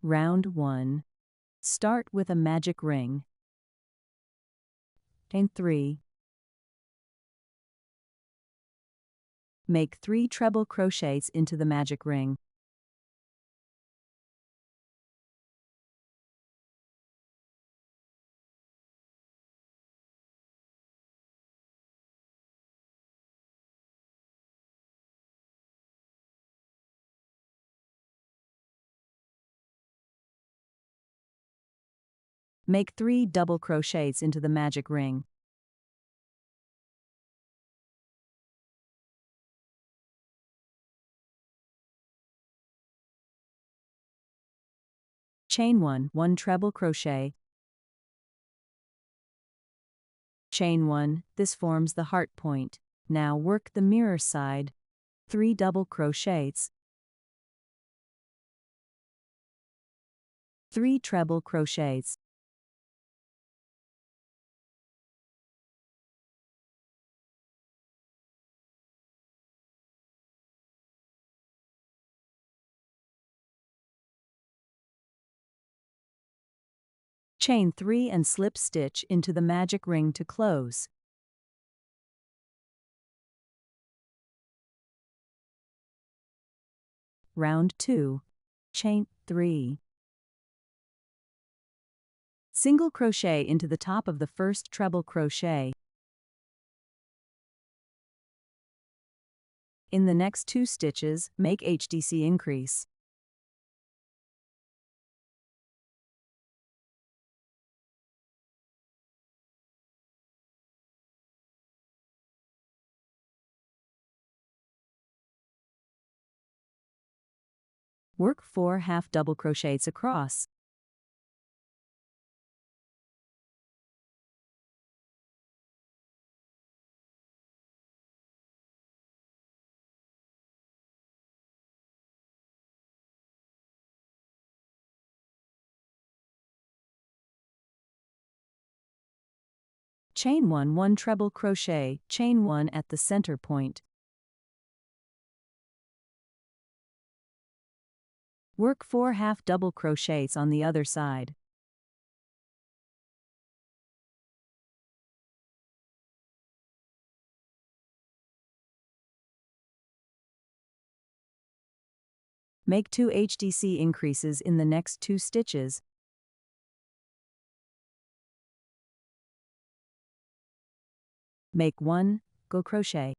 Round 1. Start with a magic ring. Chain 3. Make 3 treble crochets into the magic ring. Make 3 double crochets into the magic ring. Chain 1, 1 treble crochet. Chain 1, this forms the heart point. Now work the mirror side. 3 double crochets. 3 treble crochets. Chain 3 and slip stitch into the magic ring to close. Round 2. Chain 3. Single crochet into the top of the first treble crochet. In the next 2 stitches, make HDC increase. Work 4 half double crochets across. Chain 1, 1 treble crochet, chain 1 at the center point. Work 4 half double crochets on the other side. Make 2 HDC increases in the next 2 stitches. Make 1, go crochet.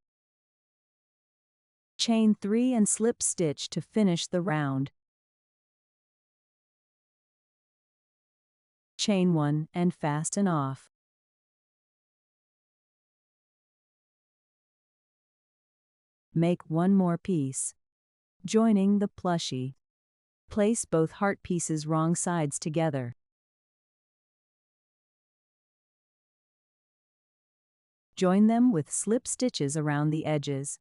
Chain 3 and slip stitch to finish the round. Chain 1 and fasten off. Make 1 more piece. Joining the plushie. Place both heart pieces wrong sides together. Join them with slip stitches around the edges.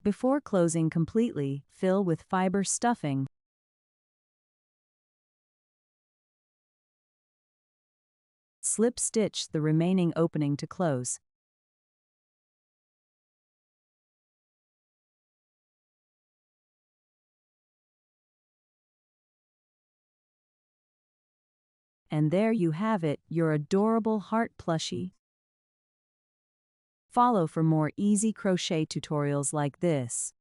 Before closing completely, fill with fiber stuffing. Slip stitch the remaining opening to close. And there you have it, your adorable heart plushie. Follow for more easy crochet tutorials like this.